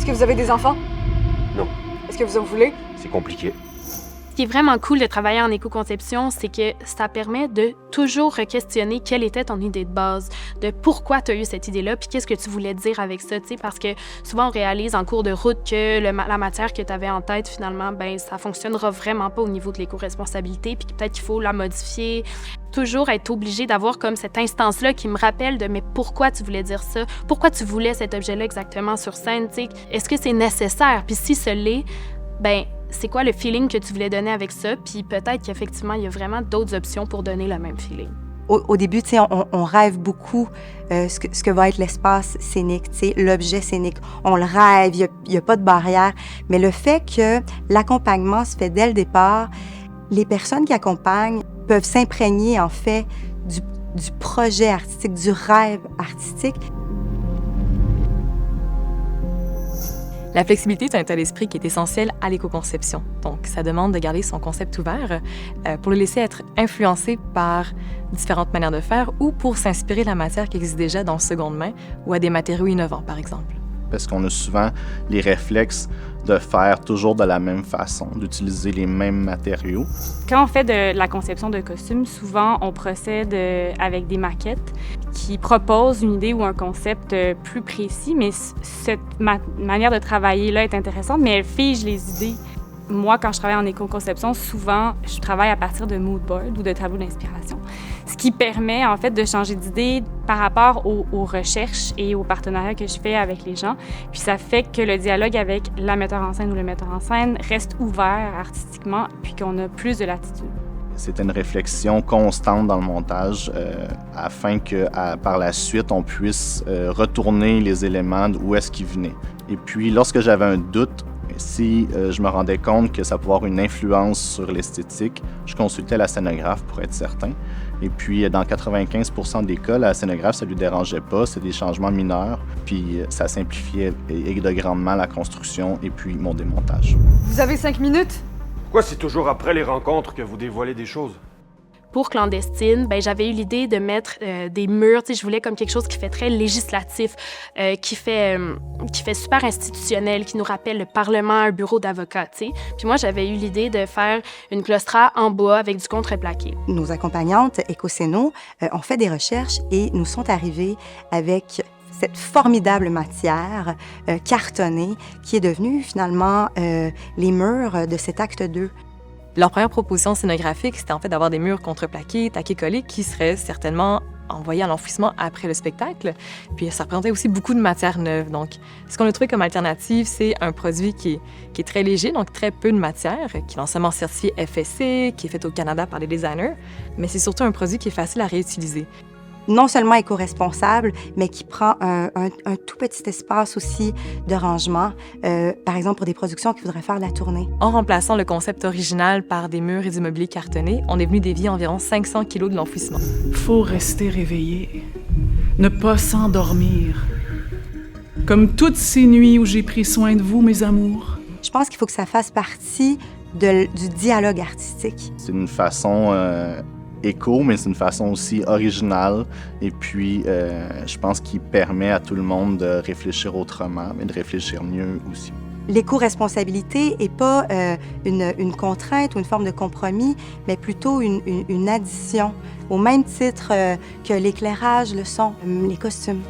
Est-ce que vous avez des enfants? Non. Est-ce que vous en voulez? C'est compliqué. Ce qui est vraiment cool de travailler en éco-conception, c'est que ça permet de toujours questionner quelle était ton idée de base, de pourquoi tu as eu cette idée-là, puis qu'est-ce que tu voulais dire avec ça, tu sais, parce que souvent on réalise en cours de route que la matière que tu avais en tête, finalement, ben ça fonctionnera vraiment pas au niveau de l'éco-responsabilité, puis peut-être qu'il faut la modifier. Toujours être obligé d'avoir comme cette instance-là qui me rappelle de mais pourquoi tu voulais dire ça, pourquoi tu voulais cet objet-là exactement sur scène, tu sais, est-ce que c'est nécessaire, puis si ce l'est, ben c'est quoi le feeling que tu voulais donner avec ça? Puis peut-être qu'effectivement, il y a vraiment d'autres options pour donner le même feeling. Au début, tu sais, on rêve beaucoup ce que va être l'espace scénique, tu sais, l'objet scénique. On le rêve, il y a pas de barrière. Mais le fait que l'accompagnement se fait dès le départ, les personnes qui accompagnent peuvent s'imprégner, en fait, du projet artistique, du rêve artistique. La flexibilité est un état d'esprit qui est essentiel à l'éco-conception. Donc, ça demande de garder son concept ouvert pour le laisser être influencé par différentes manières de faire ou pour s'inspirer de la matière qui existe déjà dans seconde main ou à des matériaux innovants, par exemple. Parce qu'on a souvent les réflexes de faire toujours de la même façon, d'utiliser les mêmes matériaux. Quand on fait de la conception de costumes, souvent on procède avec des maquettes qui proposent une idée ou un concept plus précis, mais cette manière de travailler-là est intéressante, mais elle fige les idées. Moi, quand je travaille en éco-conception, souvent, je travaille à partir de mood boards ou de tableaux d'inspiration, ce qui permet, en fait, de changer d'idée par rapport aux recherches et aux partenariats que je fais avec les gens. Puis ça fait que le dialogue avec la metteur en scène ou le metteur en scène reste ouvert artistiquement, puis qu'on a plus de latitude. C'était une réflexion constante dans le montage afin que, par la suite, on puisse retourner les éléments d'où est-ce qu'ils venaient. Et puis, lorsque j'avais un doute, si je me rendais compte que ça pouvait avoir une influence sur l'esthétique, je consultais la scénographe pour être certain. Et puis, dans 95% des cas, la scénographe, ça ne lui dérangeait pas, c'est des changements mineurs, puis ça simplifiait de grandement la construction et puis mon démontage. Vous avez 5 minutes? Pourquoi c'est toujours après les rencontres que vous dévoilez des choses? Pour Clandestine, ben j'avais eu l'idée de mettre des murs. Tu sais, je voulais comme quelque chose qui fait très législatif, qui fait super institutionnel, qui nous rappelle le Parlement, un bureau d'avocat. Tu sais. Puis moi, j'avais eu l'idée de faire une claustral en bois avec du contreplaqué. Nos accompagnantes Écocéno ont fait des recherches et nous sont arrivées avec cette formidable matière cartonnée qui est devenue finalement les murs de cet acte 2. Leur première proposition scénographique, c'était en fait d'avoir des murs contreplaqués, taqués collés, qui seraient certainement envoyés à l'enfouissement après le spectacle. Puis ça représentait aussi beaucoup de matière neuve. Donc, ce qu'on a trouvé comme alternative, c'est un produit qui est très léger, donc très peu de matière, qui est non seulement certifié FSC, qui est fait au Canada par les designers, mais c'est surtout un produit qui est facile à réutiliser. Non seulement éco-responsable, mais qui prend un tout petit espace aussi de rangement, par exemple pour des productions qui voudraient faire la tournée. En remplaçant le concept original par des murs et du mobilier cartonné, on est venu dévier environ 500 kilos de l'enfouissement. Faut rester réveillé, ne pas s'endormir. Comme toutes ces nuits où j'ai pris soin de vous, mes amours. Je pense qu'il faut que ça fasse partie du dialogue artistique. C'est une façon éco, mais c'est une façon aussi originale. Et puis, je pense qu'il permet à tout le monde de réfléchir autrement, mais de réfléchir mieux aussi. L'éco-responsabilité n'est pas une contrainte ou une forme de compromis, mais plutôt une addition, au même titre que l'éclairage le sont les costumes.